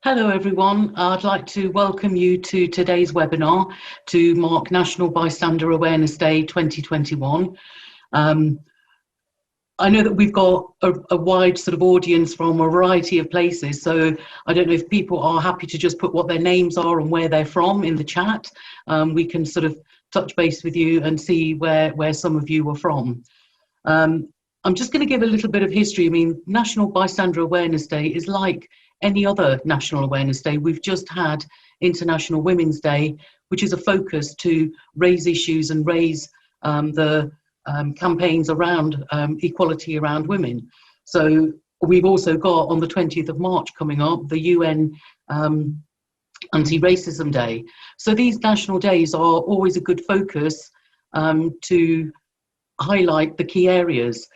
Hello everyone, I'd like to welcome you to today's webinar to mark National Bystander Awareness Day 2021. I know that we've got a wide sort of audience from a variety of places, so I don't know if people are happy to just put what their names are and where they're from in the chat. We can sort of touch base with you and see where some of you are from. I'm just going to give a little bit of history. I mean, National Bystander Awareness Day is like any other National Awareness Day. We've just had International Women's Day, which is a focus to raise issues and raise the campaigns around equality around women. So we've also got on the 20th of March coming up, the UN Anti-Racism Day. So these national days are always a good focus to highlight the key areas.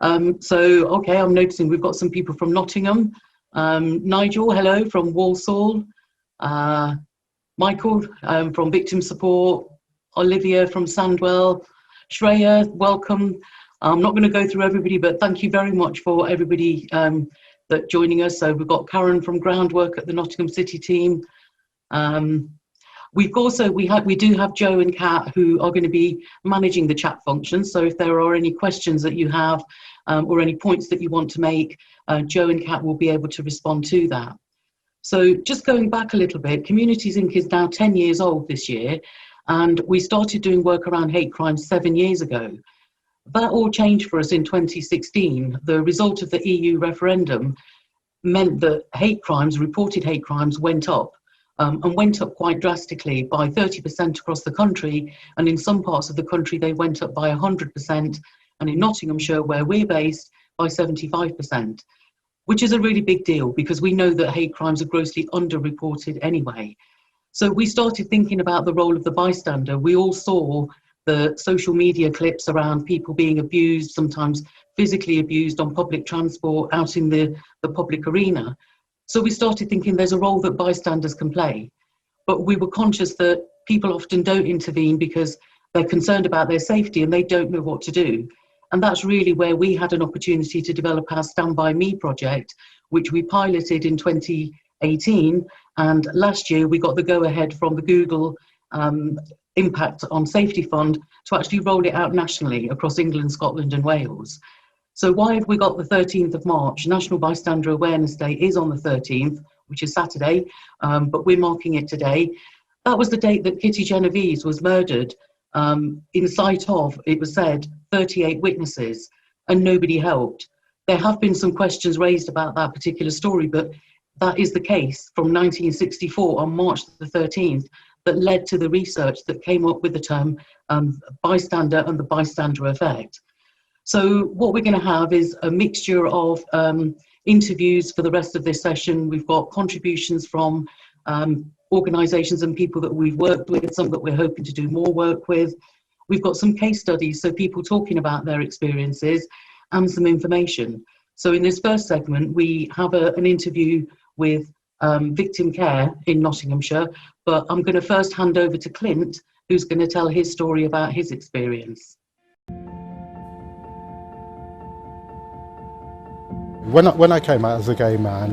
Okay, I'm noticing we've got some people from Nottingham. Nigel, hello, from Walsall. Michael from Victim Support. Olivia from Sandwell. Shreya, welcome. I'm not going to go through everybody, but thank you very much for everybody that joining us. So we've got Karen from Groundwork at the Nottingham City team. We do have Joe and Kat who are going to be managing the chat function. So if there are any questions that you have or any points that you want to make, Joe and Kat will be able to respond to that. So just going back a little bit, Communities Inc. is now 10 years old this year, and we started doing work around hate crimes 7 years ago. That all changed for us in 2016. The result of the EU referendum meant that hate crimes, reported hate crimes, went up. And went up quite drastically by 30% across the country, and in some parts of the country they went up by 100%, and in Nottinghamshire, where we're based, by 75%, which is a really big deal because we know that hate crimes are grossly underreported anyway. So we started thinking about the role of the bystander. We all saw the social media clips around people being abused, sometimes physically abused on public transport, out in the public arena. So we started thinking there's a role that bystanders can play, but we were conscious that people often don't intervene because they're concerned about their safety and they don't know what to do. And that's really where we had an opportunity to develop our Stand By Me project, which we piloted in 2018. And last year we got the go-ahead from the Google Impact on Safety Fund to actually roll it out nationally across England, Scotland and Wales. So why have we got the 13th of March? National Bystander Awareness Day is on the 13th, which is Saturday, but we're marking it today. That was the date that Kitty Genovese was murdered in sight of, it was said, 38 witnesses, and nobody helped. There have been some questions raised about that particular story, but that is the case from 1964 on March the 13th that led to the research that came up with the term bystander and the bystander effect. So what we're going to have is a mixture of interviews for the rest of this session. We've got contributions from organisations and people that we've worked with, some that we're hoping to do more work with. We've got some case studies, so people talking about their experiences and some information. So in this first segment, we have an interview with Victim Care in Nottinghamshire, but I'm going to first hand over to Clint, who's going to tell his story about his experience. When I came out as a gay man,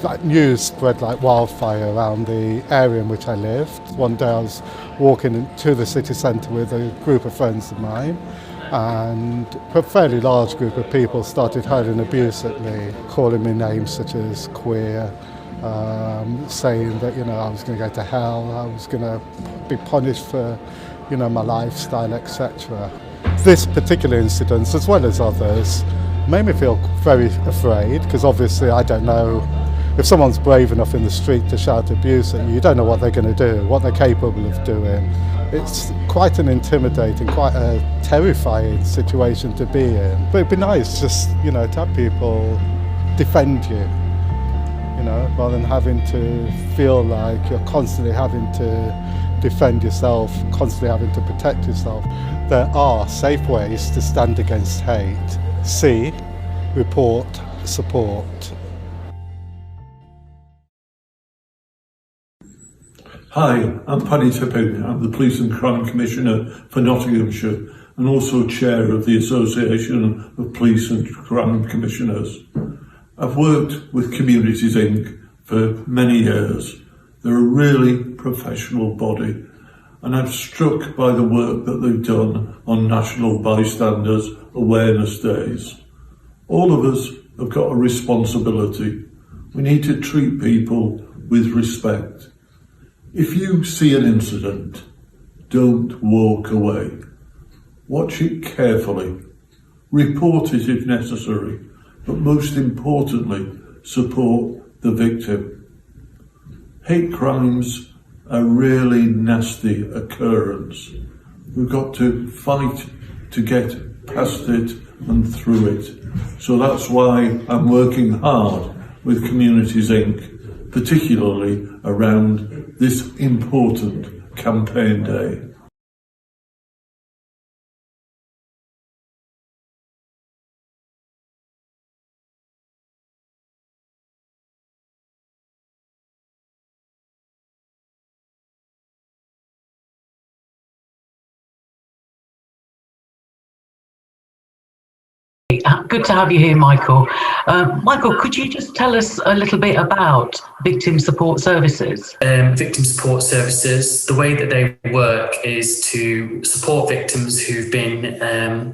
that news spread like wildfire around the area in which I lived. One day I was walking to the city centre with a group of friends of mine, and a fairly large group of people started hurling abuse at me, calling me names such as queer, saying that I was going to go to hell, I was going to be punished for my lifestyle, etc. This particular incident, as well as others, made me feel very afraid, because obviously I don't know if someone's brave enough in the street to shout abuse at you, you don't know what they're going to do, what they're capable of doing. It's quite an intimidating, quite a terrifying situation to be in. But it'd be nice just, to have people defend you, rather than having to feel like you're constantly having to defend yourself, constantly having to protect yourself. There are safe ways to stand against hate. See, report, support. Hi, I'm Paddy Tipping. I'm the Police and Crime Commissioner for Nottinghamshire and also Chair of the Association of Police and Crime Commissioners. I've worked with Communities Inc. for many years. They're a really professional body, and I'm struck by the work that they've done on National Bystander Awareness Days. All of us have got a responsibility. We need to treat people with respect. If you see an incident, don't walk away. Watch it carefully. Report it if necessary, but most importantly, support the victim. Hate crimes are a really nasty occurrence. We've got to fight to get past it and through it. So that's why I'm working hard with Communities Inc., particularly around this important campaign day. Good to have you here, Michael. Michael, could you just tell us a little bit about Victim Support Services? Victim Support Services, the way that they work is to support victims who've been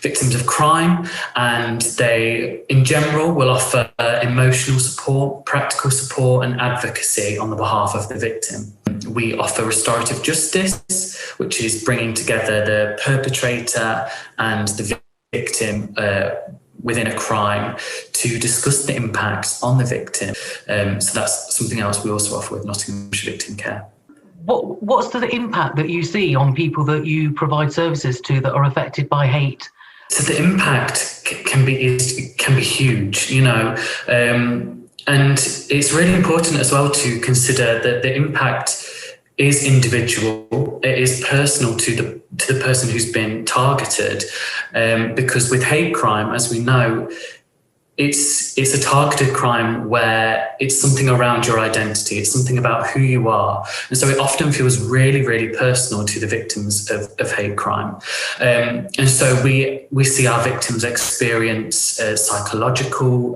victims of crime, and they, in general, will offer emotional support, practical support and advocacy on the behalf of the victim. We offer restorative justice, which is bringing together the perpetrator and the victim within a crime to discuss the impacts on the victim. So that's something else we also offer with Nottinghamshire Victim Care. What's the impact that you see on people that you provide services to that are affected by hate? So the impact can be huge, you know, and it's really important as well to consider that the impact is individual, it is personal to the person who's been targeted, because with hate crime, as we know, it's a targeted crime where it's something around your identity, it's something about who you are, and so it often feels really, really personal to the victims of hate crime, and so we see our victims experience psychological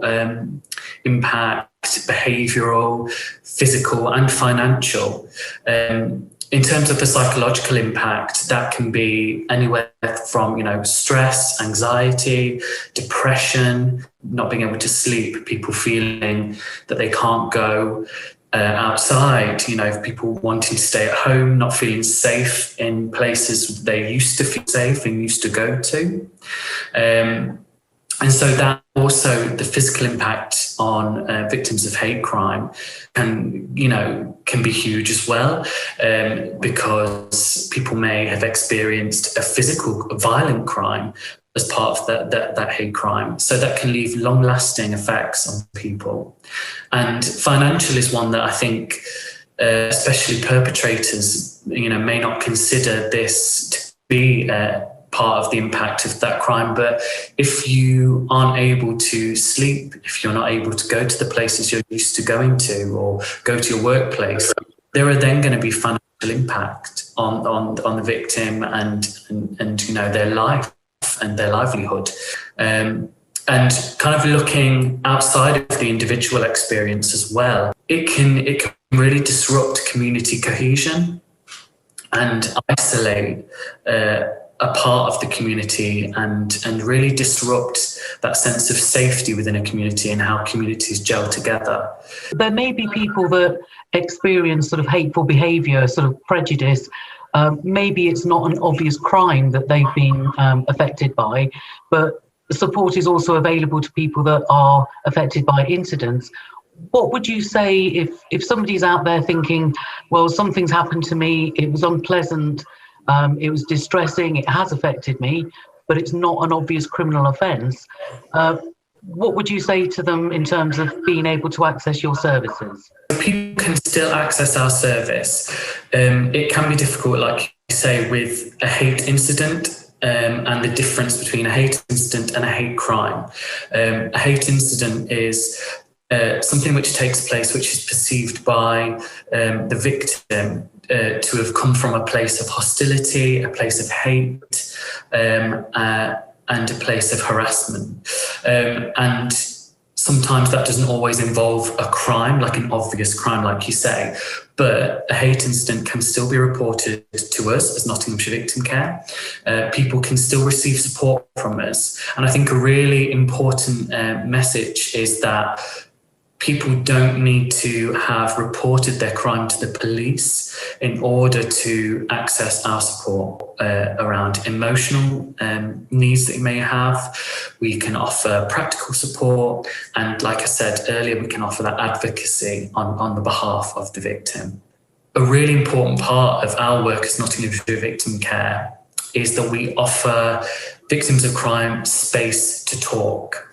impact, behavioural, physical and financial. In terms of the psychological impact, that can be anywhere from, you know, stress, anxiety, depression, not being able to sleep, people feeling that they can't go outside, you know, people wanting to stay at home, not feeling safe in places they used to feel safe and used to go to. And so that also, the physical impact on victims of hate crime can be huge as well, because people may have experienced a physical, violent crime as part of that hate crime. So that can leave long-lasting effects on people. And financial is one that I think, especially perpetrators, you know, may not consider this to be part of the impact of that crime. But if you aren't able to sleep, if you're not able to go to the places you're used to going to or go to your workplace, there are then going to be financial impact on the victim and you know, their life and their livelihood. And kind of looking outside of the individual experience as well, it can really disrupt community cohesion and isolate a part of the community and really disrupt that sense of safety within a community and how communities gel together. There may be people that experience sort of hateful behaviour, sort of prejudice. Maybe it's not an obvious crime that they've been affected by, but support is also available to people that are affected by incidents. What would you say if somebody's out there thinking, well, something's happened to me, it was unpleasant, it was distressing, it has affected me, but it's not an obvious criminal offence. What would you say to them in terms of being able to access your services? People can still access our service. It can be difficult, like you say, with a hate incident and the difference between a hate incident and a hate crime. A hate incident is something which takes place which is perceived by the victim to have come from a place of hostility, a place of hate, and a place of harassment. And Sometimes that doesn't always involve a crime, like an obvious crime, like you say, but a hate incident can still be reported to us as Nottinghamshire Victim Care. People can still receive support from us. And I think a really important message is that people don't need to have reported their crime to the police in order to access our support around emotional needs that you may have. We can offer practical support, and like I said earlier, we can offer that advocacy on the behalf of the victim. A really important part of our work as Nottinghamshire Victim Care is that we offer victims of crime space to talk.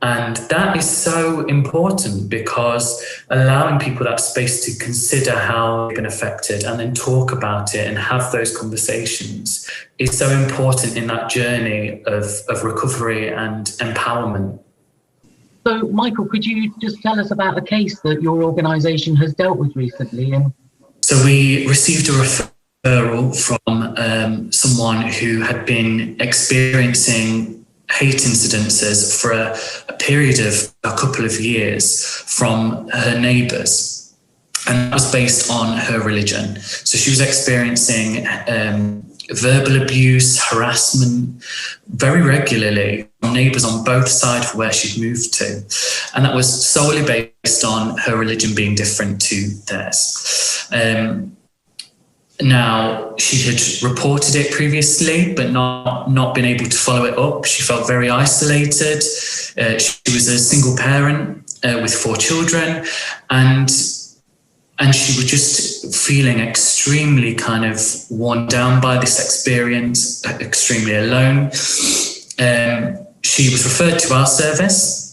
And that is so important, because allowing people that space to consider how they've been affected and then talk about it and have those conversations is so important in that journey of recovery and empowerment. So, Michael, could you just tell us about a case that your organisation has dealt with recently? So we received a referral from someone who had been experiencing hate incidences for a period of a couple of years from her neighbours, and that was based on her religion. So she was experiencing verbal abuse, harassment very regularly from neighbours on both sides of where she'd moved to, and that was solely based on her religion being different to theirs. Now, she had reported it previously, but not been able to follow it up. She felt very isolated. She was a single parent with 4 children, and she was just feeling extremely kind of worn down by this experience, extremely alone. She was referred to our service,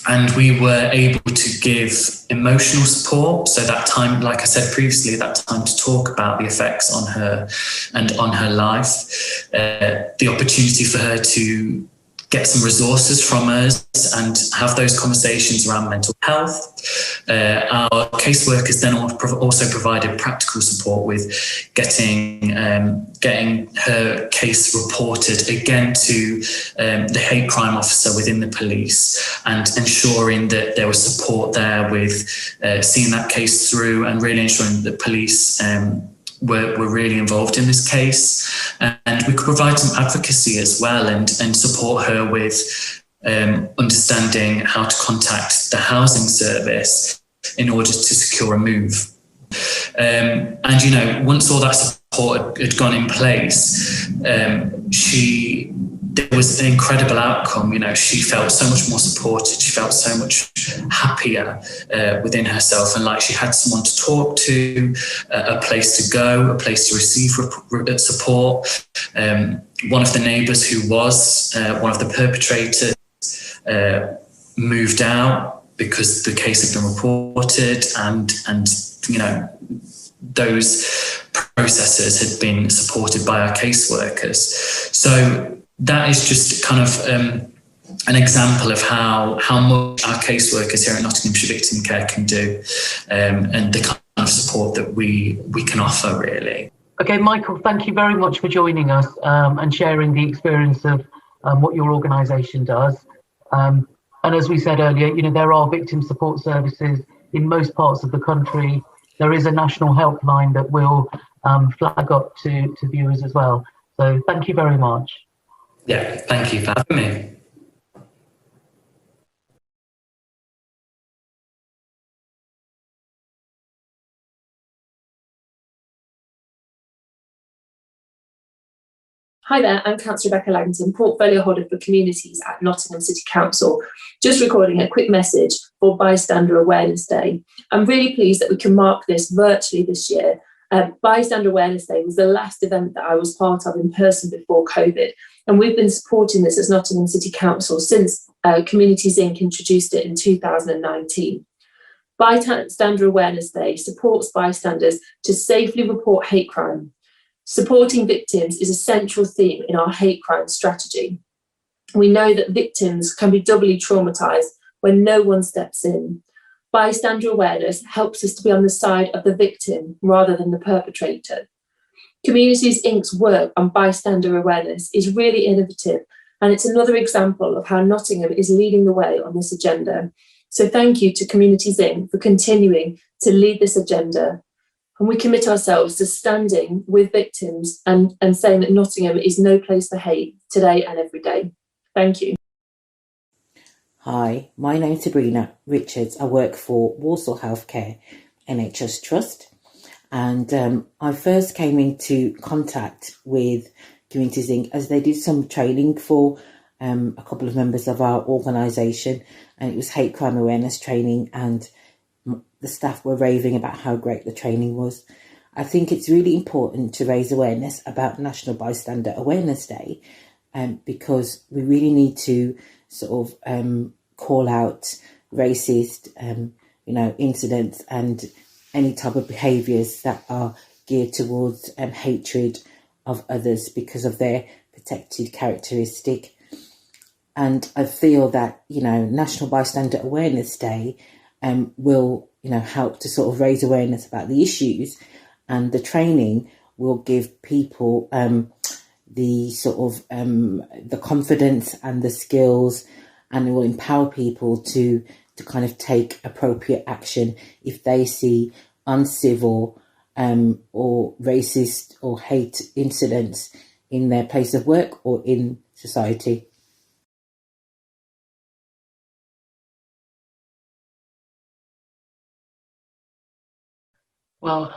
and we were able to give emotional support. So that time, like I said previously, that time to talk about the effects on her and on her life, the opportunity for her to get some resources from us and have those conversations around mental health. Our caseworkers then also provided practical support with getting her case reported again to the hate crime officer within the police, and ensuring that there was support there with seeing that case through, and really ensuring that the police were really involved in this case. And we could provide some advocacy as well, and support her with understanding how to contact the housing service in order to secure a move. And, you know, once all that support had gone in place, there was an incredible outcome. You know, she felt so much more supported. She felt so much happier within herself, and like she had someone to talk to, a place to go, a place to receive support. One of the neighbours, who was one of the perpetrators, moved out because the case had been reported, and you know, those processes had been supported by our caseworkers. So that is just kind of an example of how much our caseworkers here at Nottinghamshire Victim Care can do, and the kind of support that we can offer, really. Okay, Michael, thank you very much for joining us and sharing the experience of what your organisation does. And as we said earlier, you know, there are victim support services in most parts of the country. There is a national helpline that will flag up to viewers as well. So thank you very much. Yeah, thank you for having me. Hi there, I'm Councillor Rebecca Langton, Portfolio Holder for Communities at Nottingham City Council. Just recording a quick message for Bystander Awareness Day. I'm really pleased that we can mark this virtually this year. Bystander Awareness Day was the last event that I was part of in person before COVID, and we've been supporting this as Nottingham City Council since Communities Inc. introduced it in 2019. Bystander Awareness Day supports bystanders to safely report hate crime. Supporting victims is a central theme in our hate crime strategy. We know that victims can be doubly traumatised when no one steps in. Bystander awareness helps us to be on the side of the victim rather than the perpetrator. Communities Inc.'s work on bystander awareness is really innovative, and it's another example of how Nottingham is leading the way on this agenda. So thank you to Communities Inc. for continuing to lead this agenda. And we commit ourselves to standing with victims and saying that Nottingham is no place for hate today and every day. Thank you. Hi, my name is Sabrina Richards. I work for Walsall Healthcare NHS Trust, and I first came into contact with Communities Inc. as they did some training for a couple of members of our organisation, and it was hate crime awareness training, and the staff were raving about how great the training was. I think it's really important to raise awareness about National Bystander Awareness Day, because we really need to sort of call out racist, incidents and any type of behaviours that are geared towards hatred of others because of their protected characteristic. And I feel that, National Bystander Awareness Day will, help to sort of raise awareness about the issues, and the training will give people the sort of the confidence and the skills, and it will empower people to kind of take appropriate action if they see uncivil or racist or hate incidents in their place of work or in society. Well,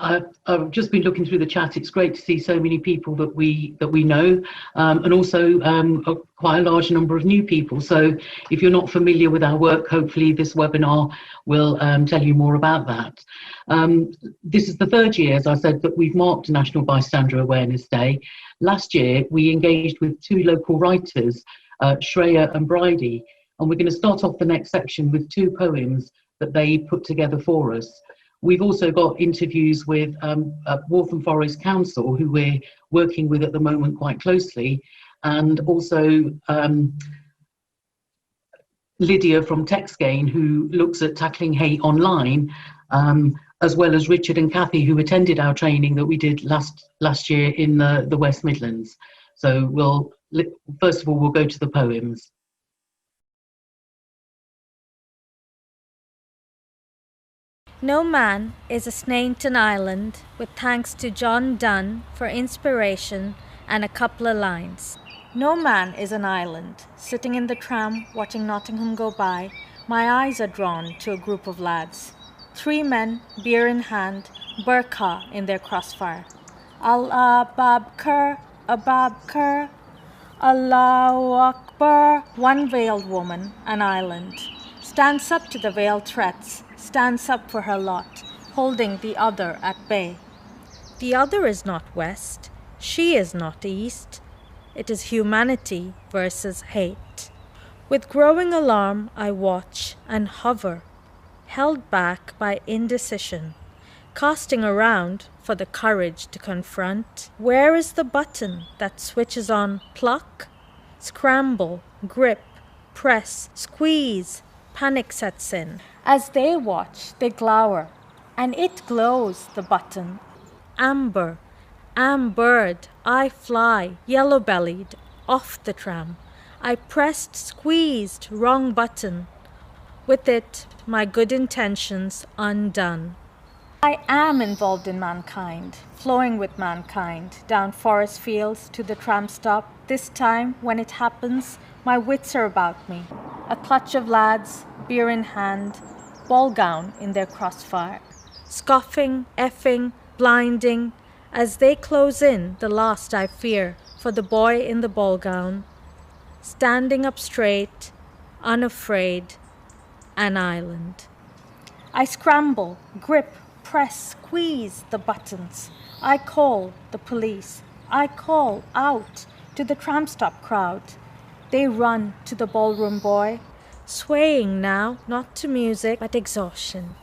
I've just been looking through the chat. It's great to see so many people that we know, and also quite a large number of new people. So if you're not familiar with our work, hopefully this webinar will tell you more about that. This is the third year, as I said, that we've marked National Bystander Awareness Day. Last year, we engaged with two local writers, Shreya and Bridie, and we're going to start off the next section with two poems that they put together for us. We've also got interviews with Waltham Forest Council, who we're working with at the moment quite closely, and also Lydia from TextGain, who looks at tackling hate online, as well as Richard and Kathy, who attended our training that we did last year in the West Midlands. So first of all, we'll go to the poems. No man is a Snainton Island, with thanks to John Donne for inspiration and a couple of lines. No man is an island. Sitting in the tram, watching Nottingham go by, my eyes are drawn to a group of lads. 3 men, beer in hand, burqa in their crossfire. Allah-Babkar, Ababkar, Allahu Akbar. One veiled woman, an island, stands up to the veiled threats, stands up for her lot, holding the other at bay. The other is not west, she is not east. It is humanity versus hate. With growing alarm I watch and hover, held back by indecision, casting around for the courage to confront. Where is the button that switches on pluck? Scramble, grip, press, squeeze. Panic sets in. As they watch, they glower, and it glows, the button. Amber, ambered, I fly, yellow-bellied, off the tram. I pressed, squeezed, wrong button. With it, my good intentions undone. I am involved in mankind, flowing with mankind, down forest fields to the tram stop. This time, when it happens, my wits are about me. A clutch of lads, beer in hand, ball gown in their crossfire. Scoffing, effing, blinding, as they close in, the last I fear, for the boy in the ball gown. Standing up straight, unafraid, an island. I scramble, grip, press, squeeze the buttons. I call the police. I call out to the tram stop crowd. They run to the ballroom boy, swaying now, not to music, but exhaustion.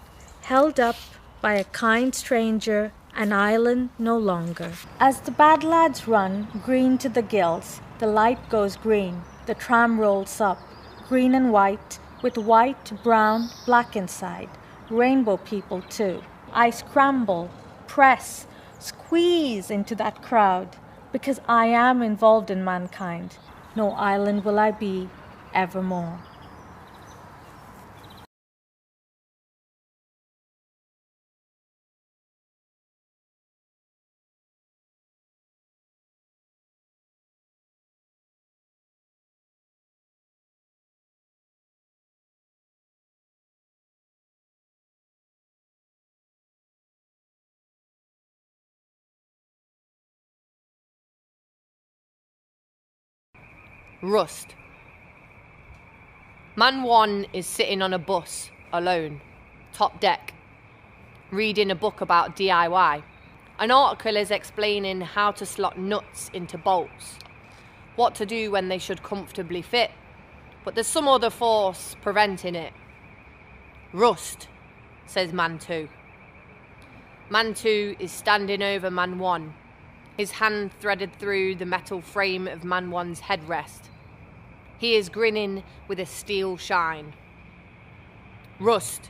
Held up by a kind stranger, an island no longer. As the bad lads run, green to the gills, the light goes green, the tram rolls up, green and white, with white, brown, black inside, rainbow people too. I scramble, press, squeeze into that crowd, because I am involved in mankind. No island will I be evermore. Rust. Man 1 is sitting on a bus, alone, top deck, reading a book about DIY. An article is explaining how to slot nuts into bolts, what to do when they should comfortably fit, but there's some other force preventing it. Rust, says Man 2. Man 2 is standing over Man 1, his hand threaded through the metal frame of Man 1's headrest. He is grinning with a steel shine. Rust,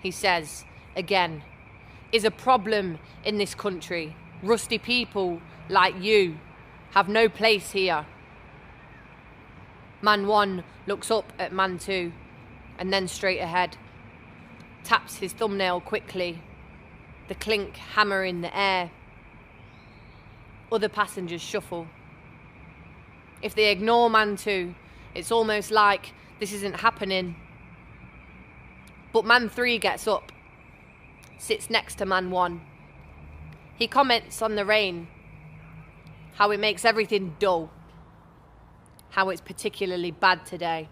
he says, again, is a problem in this country. Rusty people like you have no place here. Man 1 looks up at Man 2 and then straight ahead, taps his thumbnail quickly, the clink hammer in the air. Other passengers shuffle. If they ignore Man 2, it's almost like this isn't happening. But Man 3 gets up, sits next to Man 1. He comments on the rain, how it makes everything dull, how it's particularly bad today.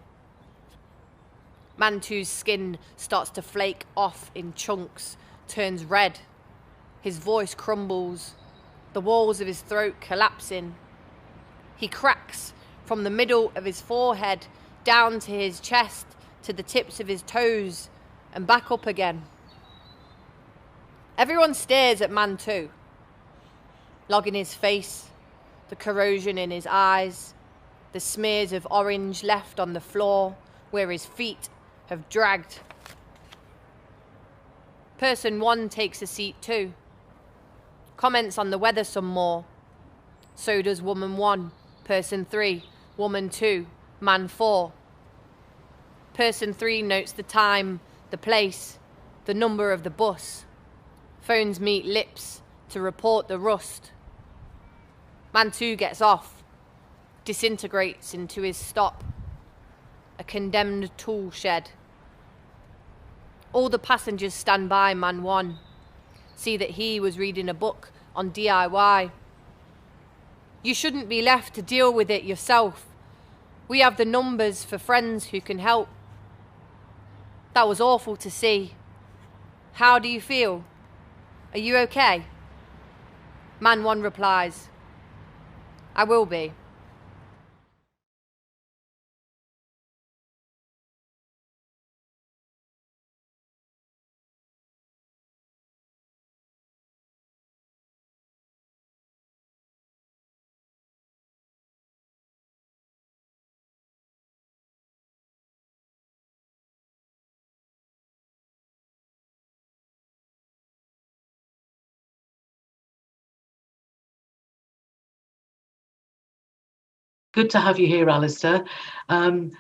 Man 2's skin starts to flake off in chunks, turns red. His voice crumbles, the walls of his throat collapsing. He cracks from the middle of his forehead down to his chest, to the tips of his toes, and back up again. Everyone stares at Man 2, logging his face, the corrosion in his eyes, the smears of orange left on the floor where his feet have dragged. Person 1 takes a seat too, comments on the weather some more. So does Woman 1, Person 3, Woman 2, Man 4. Person 3 notes the time, the place, the number of the bus. Phones meet lips to report the rust. Man 2 gets off, disintegrates into his stop, a condemned tool shed. All the passengers stand by Man 1, see that he was reading a book on DIY. You shouldn't be left to deal with it yourself. We have the numbers for friends who can help. That was awful to see. How do you feel? Are you okay? Man 1 replies, I will be. Good to have you here, Alistair.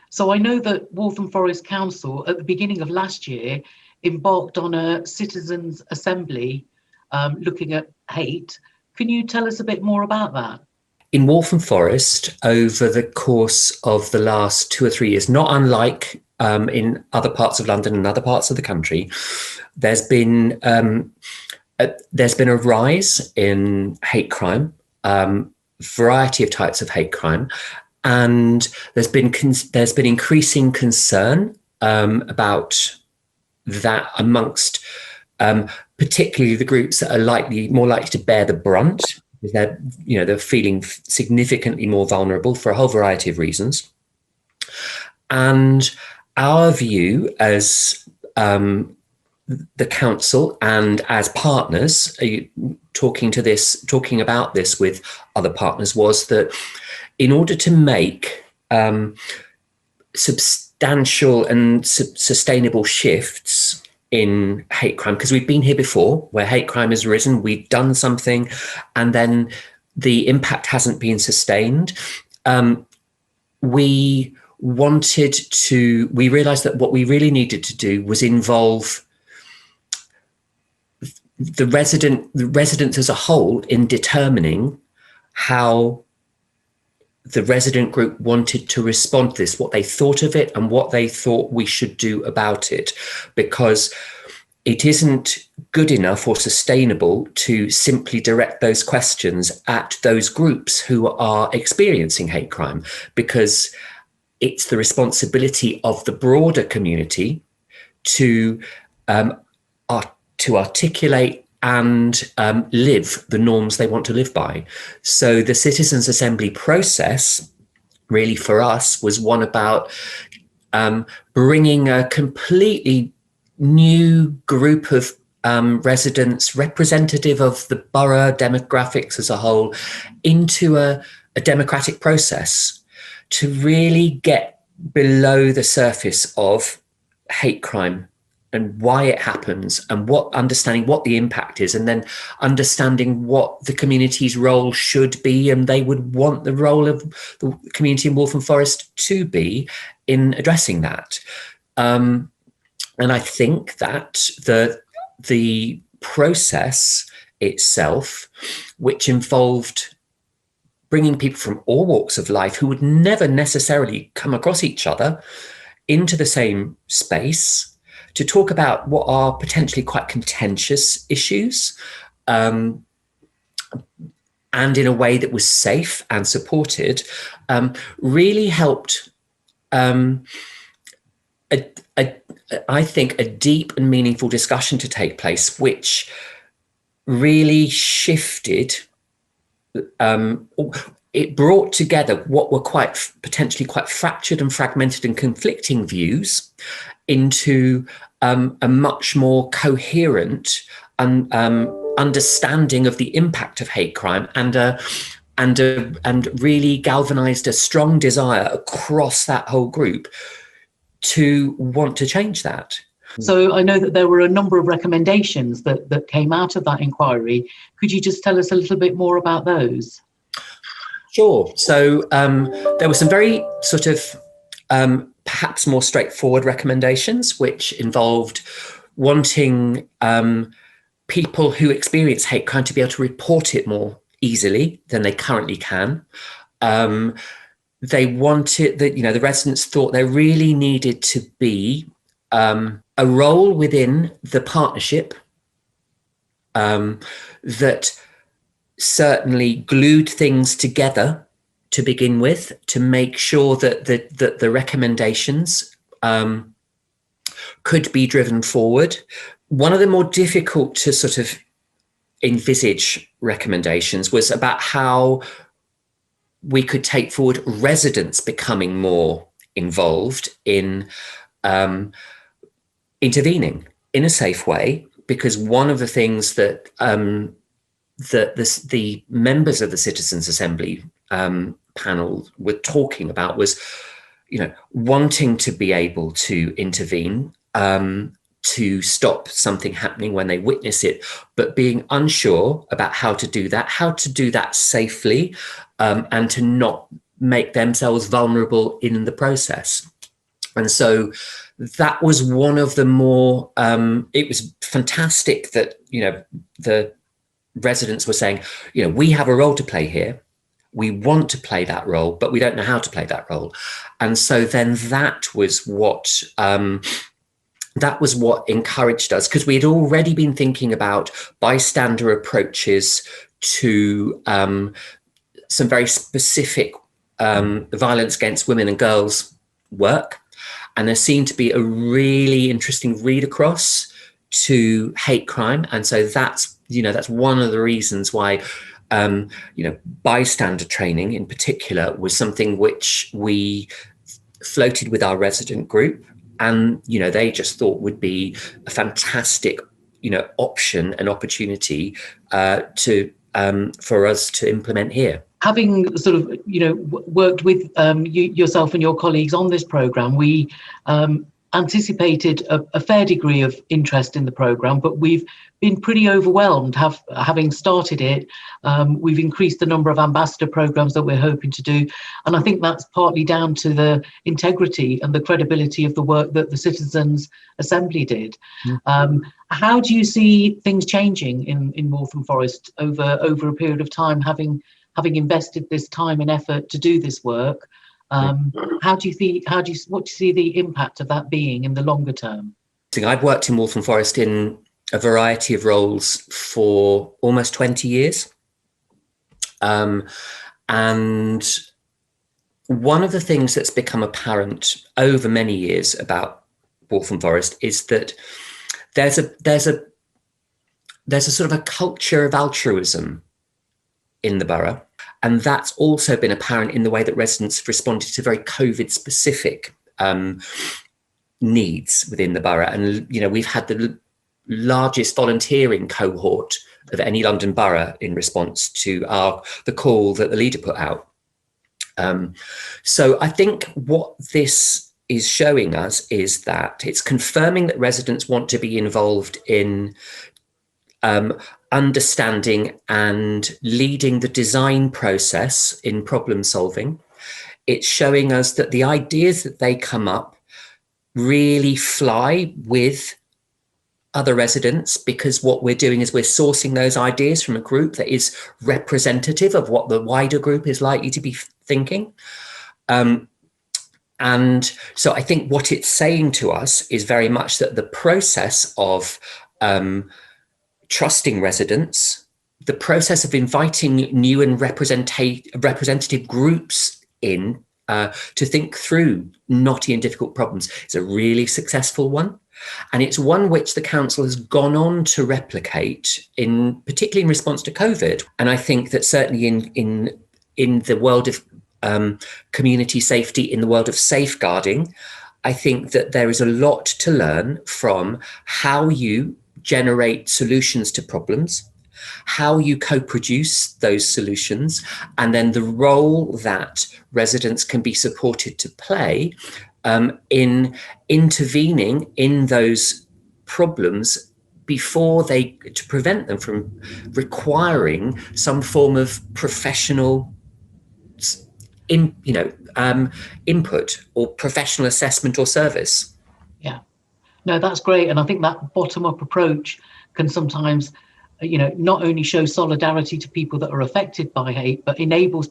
So I know that Waltham Forest Council at the beginning of last year embarked on a citizens' assembly looking at hate. Can you tell us a bit more about that? In Waltham Forest, over the course of the last 2 or 3 years, not unlike in other parts of London and other parts of the country, there's been a rise in hate crime, variety of types of hate crime, and there's been increasing concern about that amongst particularly the groups that are more likely to bear the brunt. They're feeling significantly more vulnerable for a whole variety of reasons. And our view as the council and as partners, talking about this with other partners, was that in order to make substantial and sustainable shifts in hate crime, because we've been here before where hate crime has risen, we've done something and then the impact hasn't been sustained. We realized that what we really needed to do was involve the residents as a whole in determining how the resident group wanted to respond to this, what they thought of it and what they thought we should do about it. Because it isn't good enough or sustainable to simply direct those questions at those groups who are experiencing hate crime, because it's the responsibility of the broader community to articulate and live the norms they want to live by. So the Citizens' Assembly process really for us was one about bringing a completely new group of residents, representative of the borough demographics as a whole, into a democratic process to really get below the surface of hate crime and why it happens, and understanding what the impact is, and then understanding what the community's role should be, and they would want the role of the community in Waltham Forest to be in addressing that. And I think that the process itself, which involved bringing people from all walks of life who would never necessarily come across each other into the same space, to talk about what are potentially quite contentious issues, and in a way that was safe and supported, really helped, I think, a deep and meaningful discussion to take place, which really shifted, it brought together what were potentially quite fractured and fragmented and conflicting views into a much more coherent understanding of the impact of hate crime, and really galvanized a strong desire across that whole group to want to change that. So I know that there were a number of recommendations that came out of that inquiry. Could you just tell us a little bit more about those? Sure. So there were some very sort of perhaps more straightforward recommendations, which involved wanting people who experience hate crime to be able to report it more easily than they currently can. They wanted that, the residents thought there really needed to be a role within the partnership that certainly glued things together to begin with, to make sure that the recommendations could be driven forward. One of the more difficult to sort of envisage recommendations was about how we could take forward residents becoming more involved in intervening in a safe way, because one of the things that the members of the Citizens' Assembly panel were talking about was, wanting to be able to intervene, to stop something happening when they witness it, but being unsure about how to do that safely, and to not make themselves vulnerable in the process. And so that was one of the more, it was fantastic that, the residents were saying, we have a role to play here. We want to play that role, but we don't know how to play that role. And so then that was what encouraged us, because we had already been thinking about bystander approaches to some very specific violence against women and girls work. And there seemed to be a really interesting read across to hate crime. And so that's one of the reasons why, bystander training in particular was something which we floated with our resident group. And, they just thought would be a fantastic, option and opportunity for us to implement here. Having sort of, worked with yourself and your colleagues on this programme, we anticipated a fair degree of interest in the programme, but we've been pretty overwhelmed having started it. We've increased the number of ambassador programmes that we're hoping to do. And I think that's partly down to the integrity and the credibility of the work that the Citizens' Assembly did. Mm-hmm. How do you see things changing in Waltham Forest over a period of time, having invested this time and effort to do this work? What do you see the impact of that being in the longer term? I've worked in Waltham Forest in a variety of roles for almost 20 years. And one of the things that's become apparent over many years about Waltham Forest is that there's a sort of a culture of altruism in the borough. And that's also been apparent in the way that residents have responded to very COVID-specific needs within the borough. And, you know, we've had the largest volunteering cohort of any London borough in response to the call that the leader put out. So I think what this is showing us is that it's confirming that residents want to be involved in understanding and leading the design process in problem solving. It's showing us that the ideas that they come up really fly with other residents, because what we're doing is we're sourcing those ideas from a group that is representative of what the wider group is likely to be thinking. And so I think what it's saying to us is very much that the process of trusting residents, the process of inviting new and representative groups in to think through knotty and difficult problems is a really successful one. And it's one which the council has gone on to replicate, particularly in response to COVID. And I think that certainly in the world of community safety, in the world of safeguarding, I think that there is a lot to learn from how you generate solutions to problems, how you co-produce those solutions, and then the role that residents can be supported to play in intervening in those problems before to prevent them from requiring some form of professional input or professional assessment or service. Yeah, no, that's great. And I think that bottom-up approach can sometimes, not only show solidarity to people that are affected by hate, but enables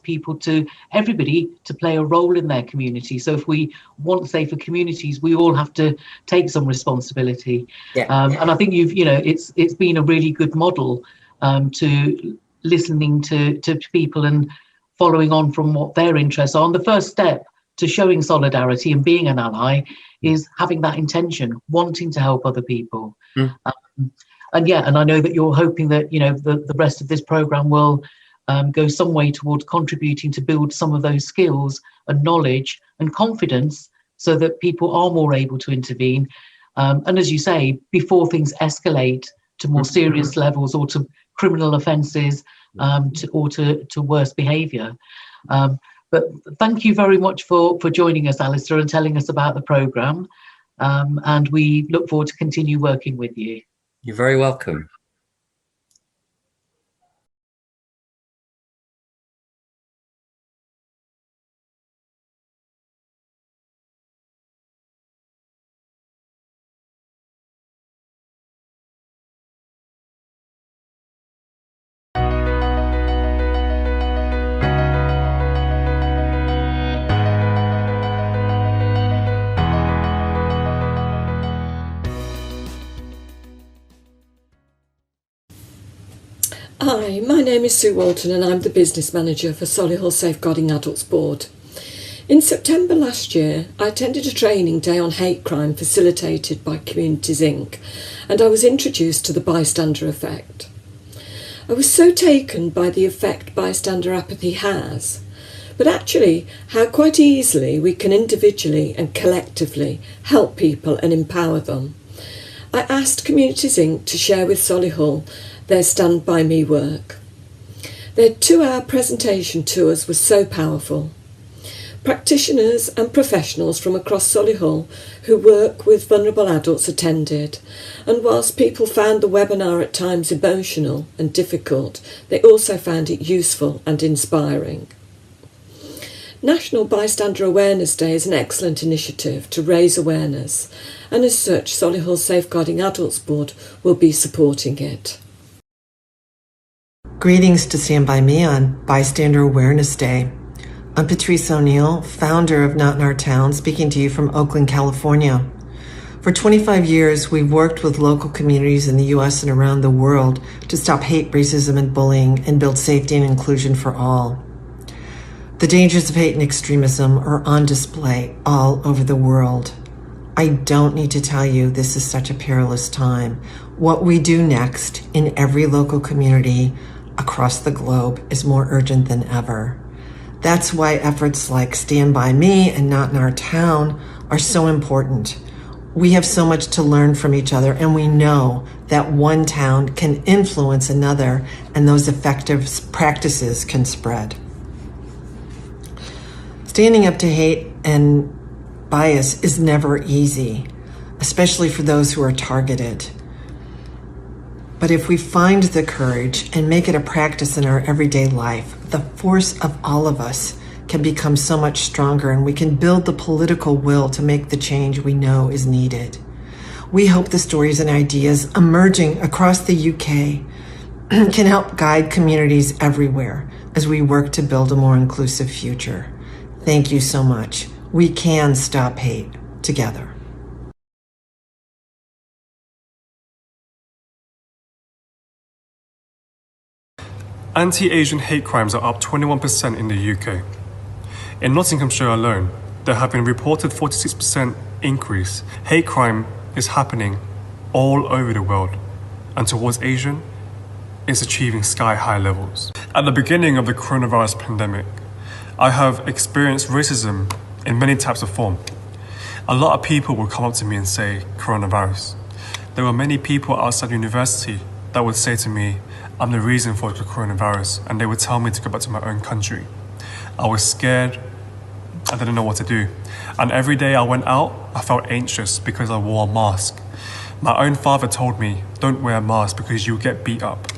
everybody to play a role in their community. So if we want safer communities, we all have to take some responsibility. Yeah. And I think it's been a really good model to listening to people and following on from what their interests are. And the first step to showing solidarity and being an ally is having that intention, wanting to help other people. And I know that you're hoping that, the rest of this programme will go some way towards contributing to build some of those skills and knowledge and confidence so that people are more able to intervene. And as you say, before things escalate to more serious levels or to criminal offences or to worse behaviour. But thank you very much for joining us, Alistair, and telling us about the programme. And we look forward to continue working with you. You're very welcome. Hi, my name is Sue Walton and I'm the Business Manager for Solihull Safeguarding Adults Board. In September last year, I attended a training day on hate crime facilitated by Communities Inc. and I was introduced to the bystander effect. I was so taken by the effect bystander apathy has, but actually how quite easily we can individually and collectively help people and empower them. I asked Communities Inc. to share with Solihull their Stand By Me work. Their 2-hour presentation to us was so powerful. Practitioners and professionals from across Solihull who work with vulnerable adults attended, and whilst people found the webinar at times emotional and difficult, they also found it useful and inspiring. National Bystander Awareness Day is an excellent initiative to raise awareness, and as such Solihull Safeguarding Adults Board will be supporting it. Greetings to Stand By Me on Bystander Awareness Day. I'm Patrice O'Neill, founder of Not in Our Town, speaking to you from Oakland, California. For 25 years, we've worked with local communities in the U.S. and around the world to stop hate, racism, and bullying and build safety and inclusion for all. The dangers of hate and extremism are on display all over the world. I don't need to tell you this is such a perilous time. What we do next in every local community across the globe is more urgent than ever. That's why efforts like Stand By Me and Not in Our Town are so important. We have so much to learn from each other, and we know that one town can influence another, and those effective practices can spread. Standing up to hate and bias is never easy, especially for those who are targeted. But if we find the courage and make it a practice in our everyday life, the force of all of us can become so much stronger, and we can build the political will to make the change we know is needed. We hope the stories and ideas emerging across the UK can help guide communities everywhere as we work to build a more inclusive future. Thank you so much. We can stop hate together. Anti-Asian hate crimes are up 21% in the UK. In Nottinghamshire alone, there have been reported 46% increase. Hate crime is happening all over the world, and towards Asian, it's achieving sky-high levels. At the beginning of the coronavirus pandemic, I have experienced racism in many types of form. A lot of people would come up to me and say, coronavirus. There were many people outside university that would say to me, I'm the reason for the coronavirus, and they would tell me to go back to my own country. I was scared, I didn't know what to do. And every day I went out, I felt anxious because I wore a mask. My own father told me, don't wear a mask because you'll get beat up.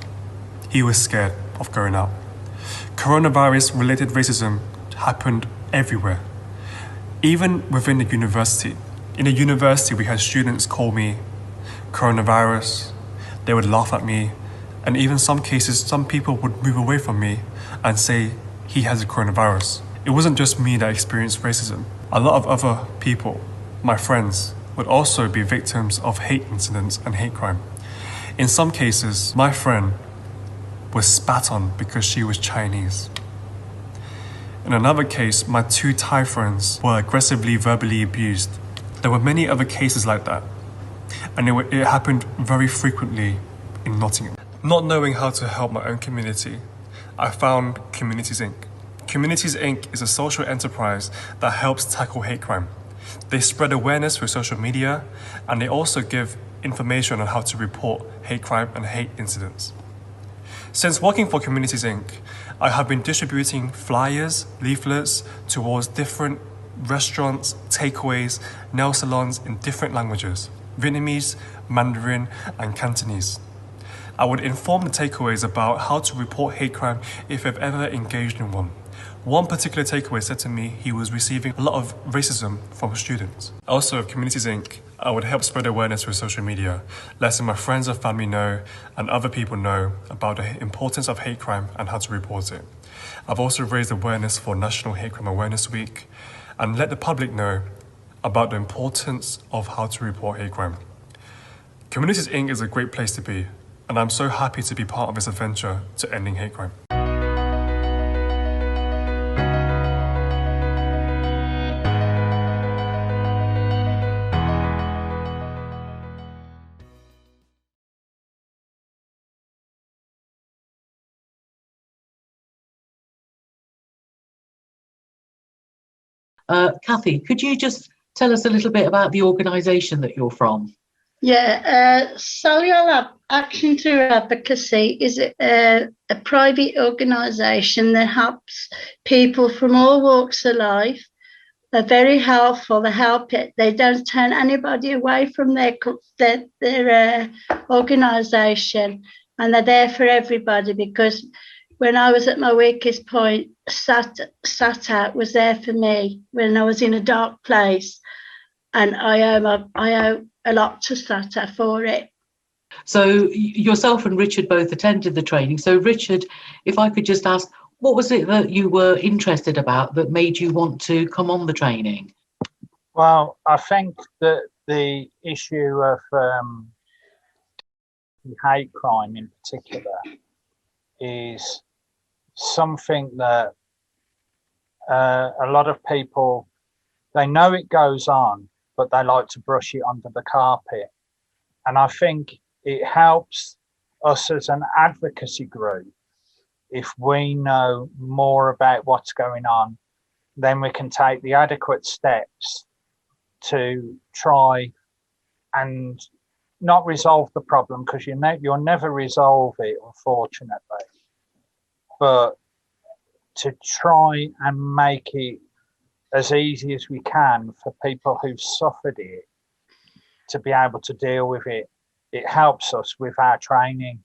He was scared of going out. Coronavirus-related racism happened everywhere, even within the university. In the university, we had students call me coronavirus. They would laugh at me. And even some cases, some people would move away from me and say, he has a coronavirus. It wasn't just me that experienced racism. A lot of other people, my friends, would also be victims of hate incidents and hate crime. In some cases, my friend was spat on because she was Chinese. In another case, my 2 Thai friends were aggressively verbally abused. There were many other cases like that, and it happened very frequently in Nottingham. Not knowing how to help my own community, I found Communities Inc. Communities Inc. is a social enterprise that helps tackle hate crime. They spread awareness through social media, and they also give information on how to report hate crime and hate incidents. Since working for Communities Inc., I have been distributing flyers, leaflets towards different restaurants, takeaways, nail salons in different languages: Vietnamese, Mandarin, and Cantonese. I would inform the takeaways about how to report hate crime if they've ever engaged in one. One particular takeaway said to me he was receiving a lot of racism from students. Also, at Communities Inc., I would help spread awareness through social media, letting my friends and family know and other people know about the importance of hate crime and how to report it. I've also raised awareness for National Hate Crime Awareness Week and let the public know about the importance of how to report hate crime. Communities Inc. is a great place to be, and I'm so happy to be part of this adventure to ending hate crime. Kathy, could you just tell us a little bit about the organisation that you're from? Yeah, Solihull Action Through Advocacy is a private organisation that helps people from all walks of life. They're very helpful. They help it. They don't turn anybody away from their organisation, and they're there for everybody. Because when I was at my weakest point, Sat Out was there for me when I was in a dark place, and I owe a lot to Sat Out for it. So yourself and Richard both attended the training. So Richard, if I could just ask, what was it that you were interested about that made you want to come on the training? Well, I think that the issue of hate crime in particular is something that a lot of people, they know it goes on, but they like to brush it under the carpet. And I think it helps us as an advocacy group if we know more about what's going on, then we can take the adequate steps to try and not resolve the problem, because you'll never resolve it, unfortunately, but to try and make it as easy as we can for people who've suffered it to be able to deal with it. It helps us with our training.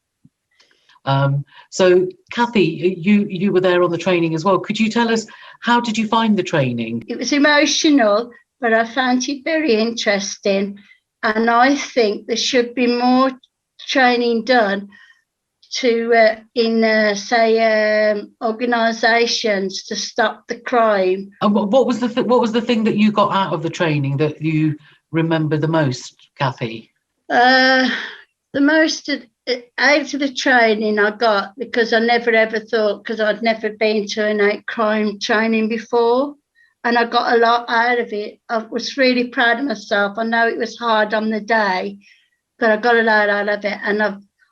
So Kathy, you were there on the training as well. Could you tell us, how did you find the training? It was emotional, but I found it very interesting. And I think there should be more training done to organisations to stop the crime. And what was the thing that you got out of the training that you remember the most, Kathy? The most out of the training I got, because I never ever thought, because I'd never been to an hate crime training before, and I got a lot out of it. I was really proud of myself. I know it was hard on the day, but I got a lot out of it, and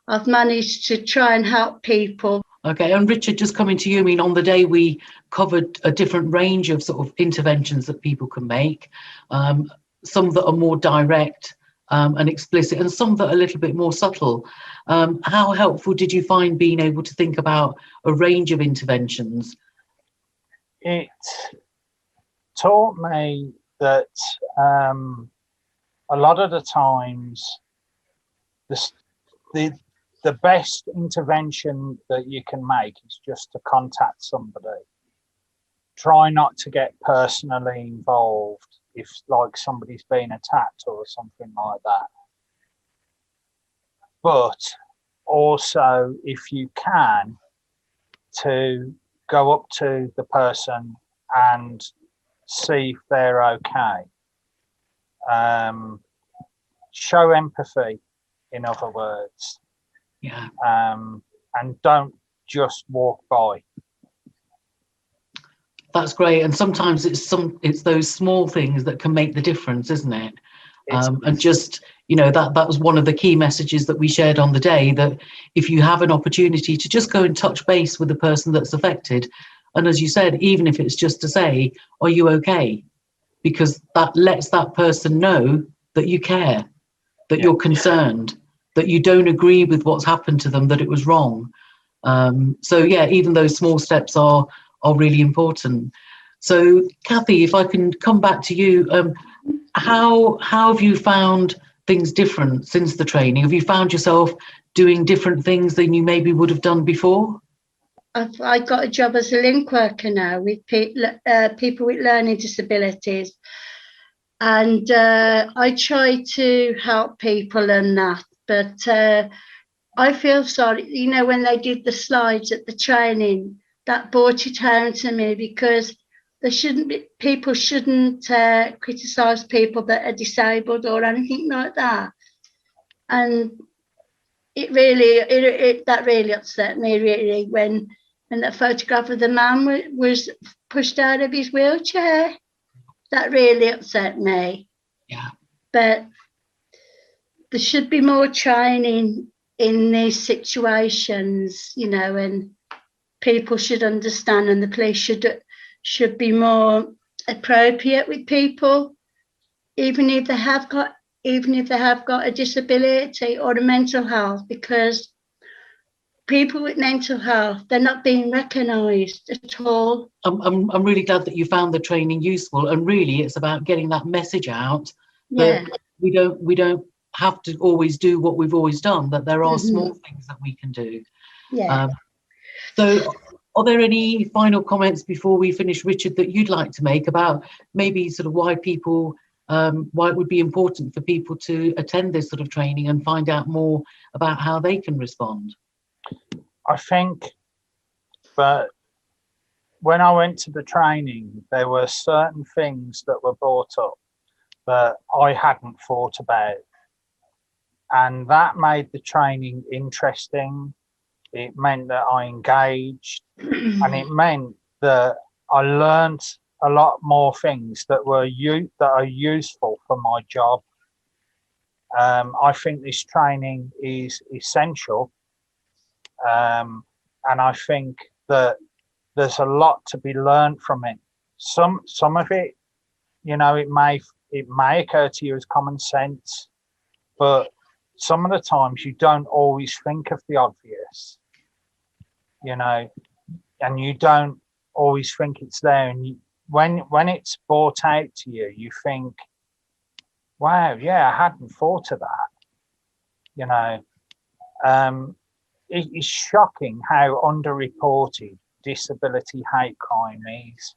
I've managed to try and help people. Okay, and Richard, just coming to you, I mean, on the day we covered a different range of sort of interventions that people can make, some that are more direct and explicit, and some that are a little bit more subtle. How helpful did you find being able to think about a range of interventions? It taught me that a lot of the times the best intervention that you can make is just to contact somebody. Try not to get personally involved if like somebody's been attacked or something like that. But also, if you can, to go up to the person and see if they're okay. Show empathy, in other words. Yeah. And don't just walk by. That's great. And sometimes it's those small things that can make the difference, isn't it? And just, you know, that was one of the key messages that we shared on the day, that if you have an opportunity to just go and touch base with the person that's affected, and as you said, even if it's just to say, are you okay? Because that lets that person know that you care, that you're concerned, that you don't agree with what's happened to them, that it was wrong. So yeah, even those small steps are really important. So Kathy, if I can come back to you, how have you found things different since the training? Have you found yourself doing different things than you maybe would have done before? I got a job as a link worker now with people with learning disabilities, and I try to help people and that, but I feel sorry, you know, when they did the slides at the training, that brought it home to me, because people shouldn't criticise people that are disabled or anything like that. And it really, that really upset me, really, when that photograph of the man was pushed out of his wheelchair. That really upset me. Yeah. But there should be more training in these situations, you know, and people should understand, and the police should be more appropriate with people, even if they have got a disability or a mental health, because people with mental health, they're not being recognised at all. I'm really glad that you found the training useful, and really it's about getting that message out that we don't have to always do what we've always done, that there are small things that we can do. Yeah. So are there any final comments before we finish, Richard, that you'd like to make about maybe sort of why it would be important for people to attend this sort of training and find out more about how they can respond? I think, but when I went to the training, there were certain things that were brought up that I hadn't thought about. And that made the training interesting. It meant that I engaged, and it meant that I learned a lot more things that are useful for my job. I think this training is essential, and I think that there's a lot to be learned from it. Some of it, you know, it may occur to you as common sense, but some of the times you don't always think of the obvious, you know, and you don't always think it's there. And when it's brought out to you, you think, wow, yeah, I hadn't thought of that. You know, it is shocking how underreported disability hate crime is,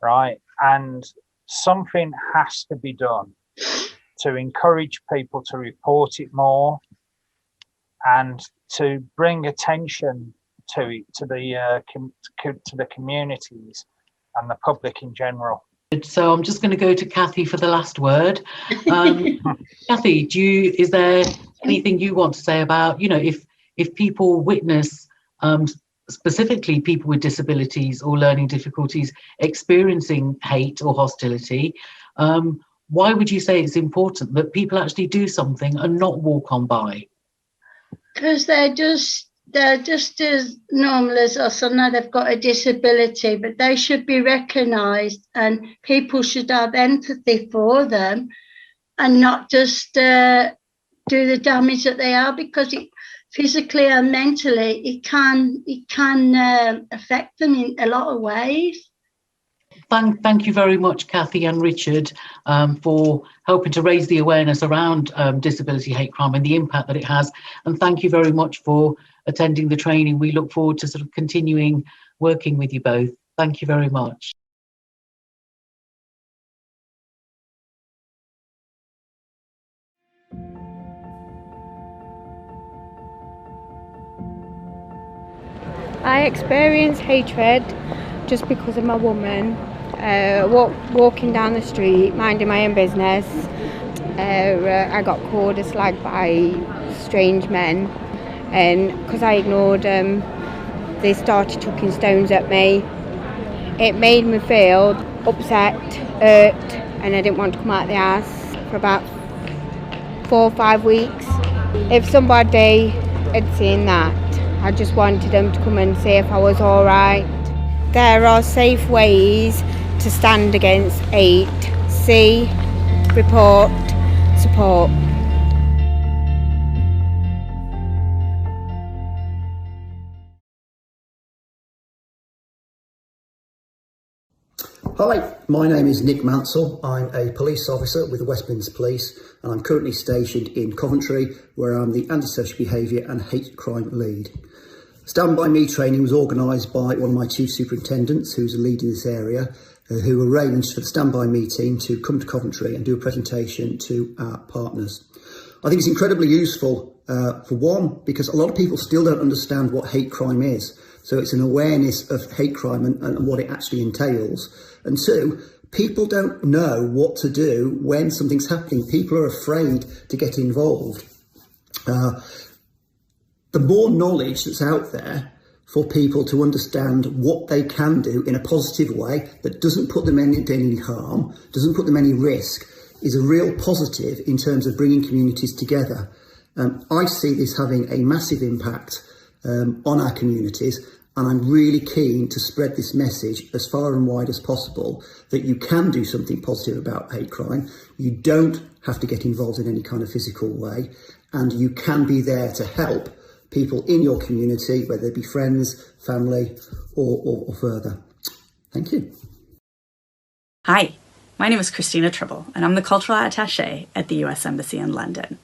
right? And something has to be done to encourage people to report it more and to bring attention to it, to the communities and the public in general. So I'm just going to go to Kathy for the last word. Kathy, is there anything you want to say about, you know, if people witness, specifically people with disabilities or learning difficulties experiencing hate or hostility, why would you say it's important that people actually do something and not walk on by? Because they're just as normal as us. I know they've got a disability, but they should be recognised, and people should have empathy for them and not just do the damage that they are, because physically and mentally it can affect them in a lot of ways. Thank you very much, Kathy and Richard, for helping to raise the awareness around disability hate crime and the impact that it has. And thank you very much for attending the training. We look forward to sort of continuing working with you both. Thank you very much. I experience hatred just because I'm a woman. Walking down the street, minding my own business, I got called a slag by strange men, and because I ignored them, they started chucking stones at me. It made me feel upset, hurt, and I didn't want to come out of the house for about 4 or 5 weeks. If somebody had seen that, I just wanted them to come and see if I was all right. There are safe ways to stand against hate. See, report, support. Hi, my name is Nick Mansell. I'm a police officer with the West Midlands Police, and I'm currently stationed in Coventry, where I'm the antisocial behaviour and hate crime lead. Stand By Me training was organised by one of my chief superintendents, who's a lead in this area, who arranged for the Stand By Me team to come to Coventry and do a presentation to our partners. I think it's incredibly useful, for one, because a lot of people still don't understand what hate crime is. So it's an awareness of hate crime and what it actually entails. And two, people don't know what to do when something's happening. People are afraid to get involved. The more knowledge that's out there for people to understand what they can do in a positive way that doesn't put them in any harm, doesn't put them any risk, is a real positive in terms of bringing communities together. I see this having a massive impact on our communities, and I'm really keen to spread this message as far and wide as possible that you can do something positive about hate crime. You don't have to get involved in any kind of physical way, and you can be there to help people in your community, whether they be friends, family, or further. Thank you. Hi, my name is Christina Tribble, and I'm the Cultural Attaché at the US Embassy in London,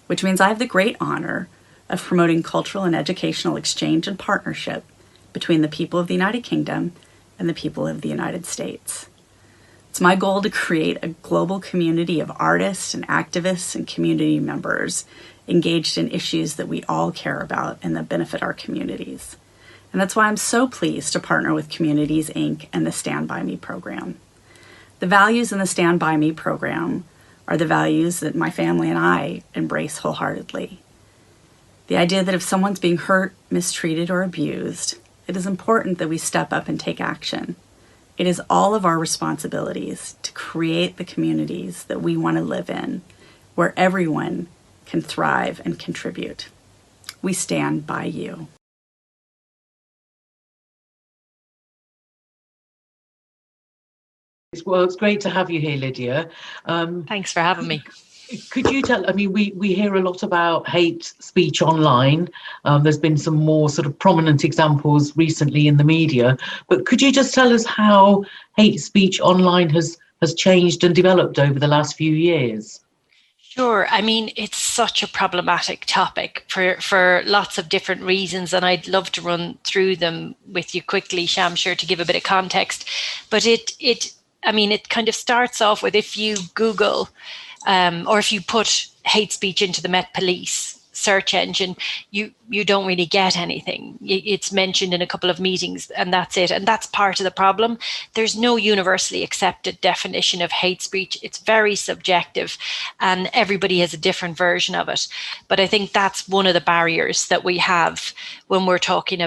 which means I have the great honor of promoting cultural and educational exchange and partnership between the people of the United Kingdom and the people of the United States. It's my goal to create a global community of artists and activists and community members engaged in issues that we all care about and that benefit our communities. And that's why I'm so pleased to partner with Communities, Inc. and the Stand By Me program. The values in the Stand By Me program are the values that my family and I embrace wholeheartedly. The idea that if someone's being hurt, mistreated, or abused, it is important that we step up and take action. It is all of our responsibilities to create the communities that we want to live in, where everyone can thrive and contribute. We stand by you. Well, it's great to have you here, Lydia. Thanks for having me. Could you tell, I mean, we hear a lot about hate speech online. There's been some more sort of prominent examples recently in the media, but could you just tell us how hate speech online has changed and developed over the last few years? Sure. I mean, it's such a problematic topic for lots of different reasons, and I'd love to run through them with you quickly, Shamshir, to give a bit of context. But it kind of starts off with, if you Google or if you put hate speech into the Met Police search engine, you don't really get anything. It's mentioned in a couple of meetings and that's it. And that's part of the problem. There's no universally accepted definition of hate speech. It's very subjective and everybody has a different version of it. But I think that's one of the barriers that we have when we're talking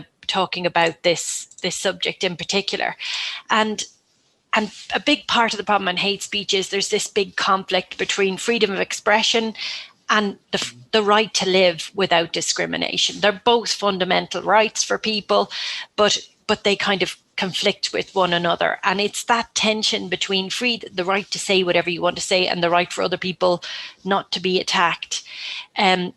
about this subject in particular. And a big part of the problem in hate speech is there's this big conflict between freedom of expression and the right to live without discrimination. They're both fundamental rights for people, but they kind of conflict with one another. And it's that tension between the right to say whatever you want to say and the right for other people not to be attacked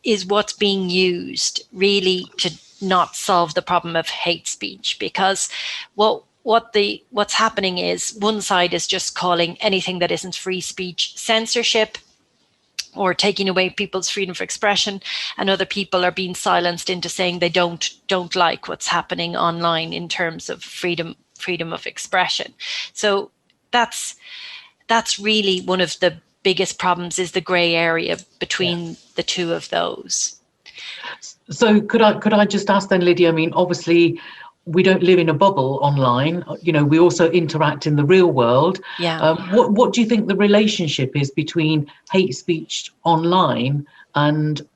is what's being used really to not solve the problem of hate speech. Because what's happening is one side is just calling anything that isn't free speech censorship or taking away people's freedom of expression, and other people are being silenced into saying they don't like what's happening online in terms of freedom of expression. So that's really one of the biggest problems, is the grey area between the two of those. So could I just ask then, Lydia, I mean, obviously we don't live in a bubble online, you know, we also interact in the real world. What do you think the relationship is between hate speech online and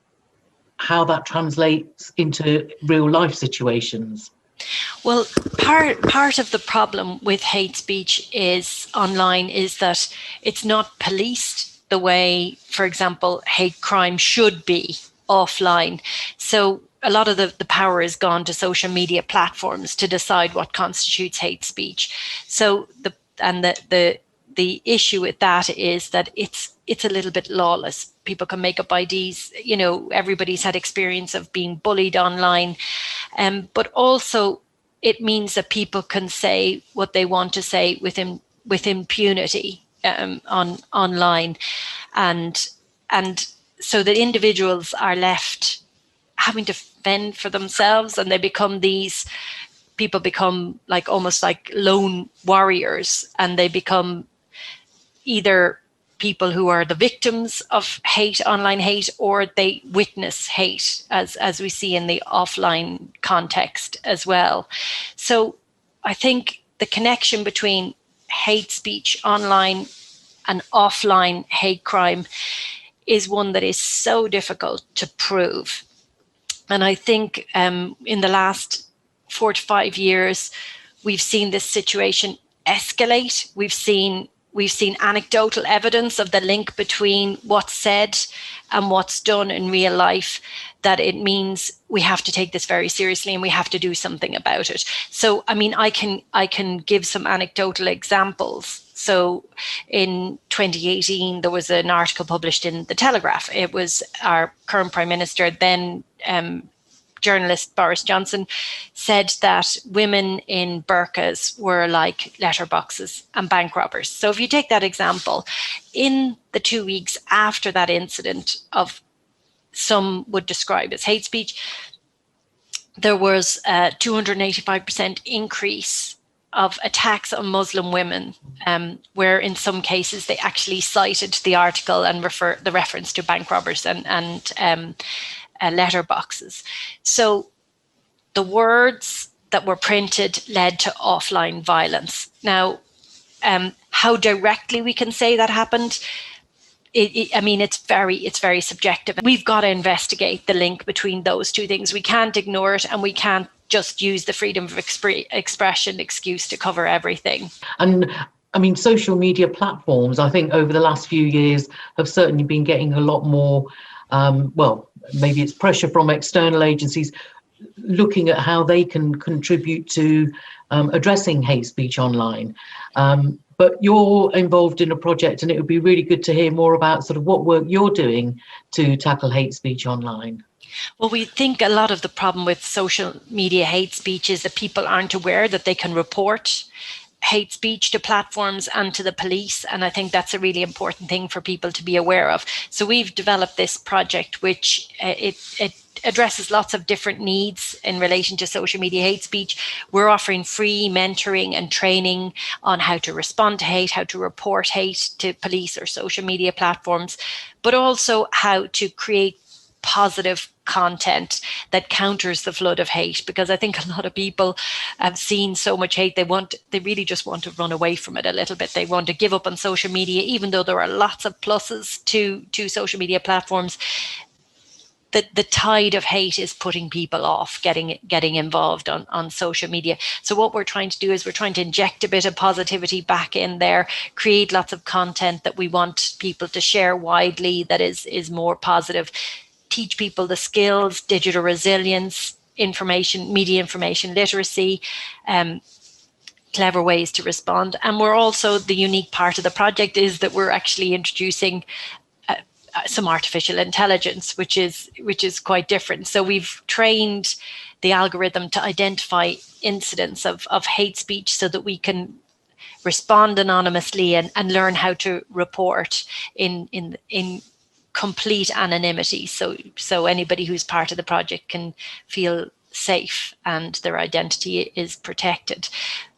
how that translates into real life situations? Well, part of the problem with hate speech online is that it's not policed the way, for example, hate crime should be offline. So a lot of the power has gone to social media platforms to decide what constitutes hate speech. So the issue with that is that it's a little bit lawless. People can make up IDs. You know, everybody's had experience of being bullied online, but also it means that people can say what they want to say with impunity online, and so that individuals are left having to fend for themselves, and people become like almost like lone warriors, and they become either people who are the victims of hate, online hate, or they witness hate, as we see in the offline context as well. So I think the connection between hate speech online and offline hate crime is one that is so difficult to prove. And I think in the last 4 to 5 years, we've seen this situation escalate. We've seen anecdotal evidence of the link between what's said and what's done in real life, that it means we have to take this very seriously and we have to do something about it. So, I mean, I can give some anecdotal examples. So in 2018, there was an article published in The Telegraph. It was our current Prime Minister, then journalist Boris Johnson, said that women in burqas were like letterboxes and bank robbers. So if you take that example, in the 2 weeks after that incident of some would describe as hate speech, there was a 285% increase of attacks on Muslim women, where in some cases they actually cited the article and the reference to bank robbers and letterboxes. So the words that were printed led to offline violence. Now, how directly we can say that happened, it's very subjective. We've got to investigate the link between those two things. We can't ignore it, and we can't just use the freedom of expression excuse to cover everything. And I mean, social media platforms, I think over the last few years have certainly been getting a lot more, maybe it's pressure from external agencies looking at how they can contribute to addressing hate speech online. But you're involved in a project, and it would be really good to hear more about sort of what work you're doing to tackle hate speech online. Well, we think a lot of the problem with social media hate speech is that people aren't aware that they can report hate speech to platforms and to the police. And I think that's a really important thing for people to be aware of. So we've developed this project, which it addresses lots of different needs in relation to social media hate speech. We're offering free mentoring and training on how to respond to hate, how to report hate to police or social media platforms, but also how to create positive content that counters the flood of hate, because I think a lot of people have seen so much hate, they really just want to run away from it a little bit. They want to give up on social media, even though there are lots of pluses to social media platforms. The tide of hate is putting people off getting involved on social media. So what we're trying to do is we're trying to inject a bit of positivity back in there, create lots of content that we want people to share widely that is more positive, teach people the skills, digital resilience, media information literacy, clever ways to respond. And we're also, the unique part of the project is that we're actually introducing some artificial intelligence, which is quite different. So we've trained the algorithm to identify incidents of hate speech so that we can respond anonymously and learn how to report in complete anonymity. So anybody who's part of the project can feel safe and their identity is protected.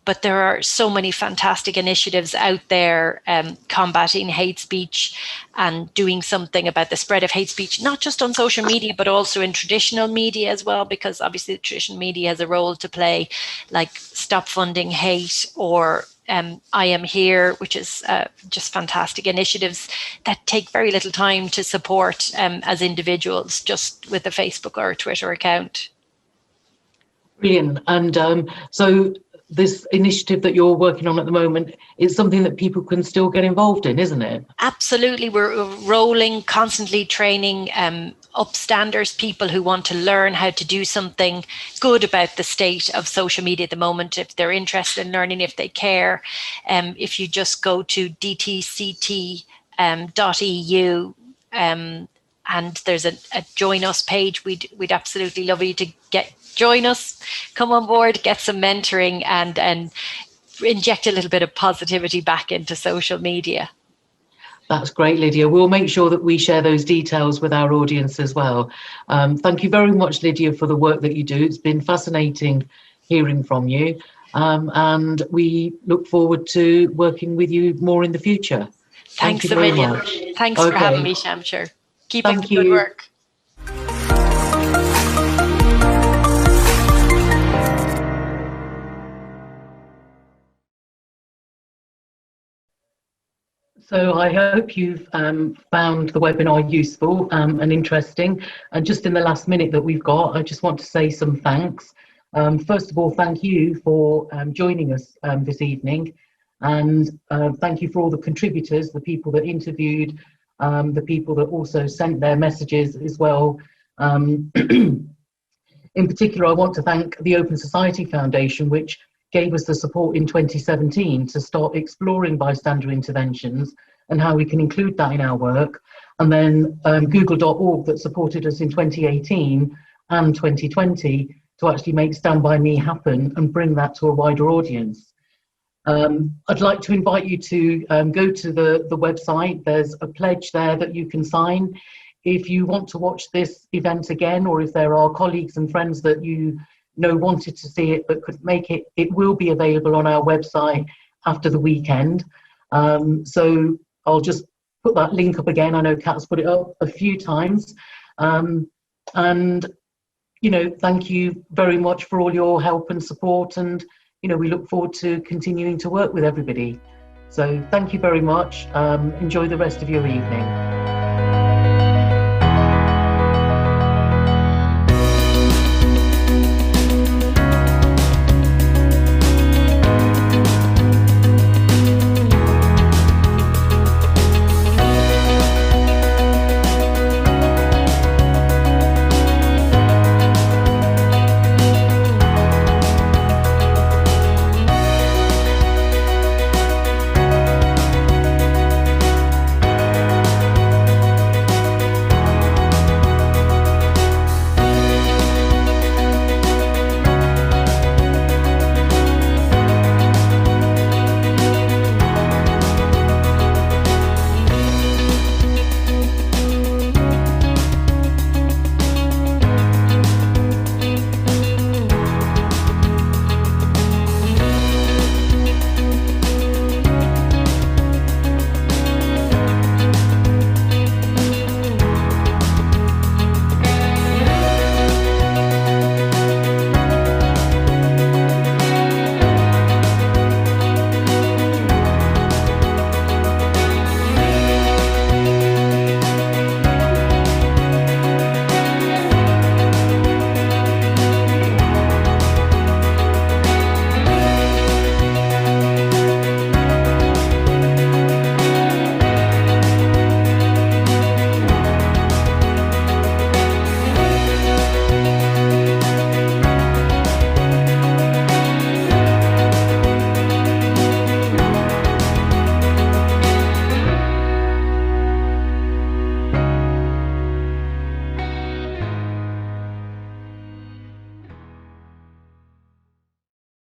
But there are so many fantastic initiatives out there combating hate speech and doing something about the spread of hate speech, not just on social media, but also in traditional media as well, because obviously the traditional media has a role to play, like Stop Funding Hate or I Am Here, which is just fantastic initiatives that take very little time to support as individuals, just with a Facebook or a Twitter account. Brilliant. And so this initiative that you're working on at the moment is something that people can still get involved in, isn't it? Absolutely. We're rolling, constantly training upstanders, people who want to learn how to do something good about the state of social media at the moment, if they're interested in learning, if they care. If you just go to dtct.eu and there's a join us page, we'd absolutely love you to join us, come on board, get some mentoring and inject a little bit of positivity back into social media. That's great, Lydia. We'll make sure that we share those details with our audience as well. Thank you very much, Lydia, for the work that you do. It's been fascinating hearing from you. And we look forward to working with you more in the future. Thanks a million. Thanks for having me, Shamshir. Keep up the good work. So I hope you've found the webinar useful and interesting. And just in the last minute that we've got, I just want to say some thanks. First of all, thank you for joining us this evening. And thank you for all the contributors, the people that interviewed, the people that also sent their messages as well. In particular, I want to thank the Open Society Foundation, which gave us the support in 2017 to start exploring bystander interventions and how we can include that in our work. And then Google.org that supported us in 2018 and 2020 to actually make Stand By Me happen and bring that to a wider audience. I'd like to invite you to go to the website. There's a pledge there that you can sign. If you want to watch this event again, or if there are colleagues and friends that you know wanted to see it but couldn't make it, it will be available on our website after the weekend. So I'll just put that link up again. I know Kat's put it up a few times. And, you know, thank you very much for all your help and support. And, you know, we look forward to continuing to work with everybody. So thank you very much. Enjoy the rest of your evening.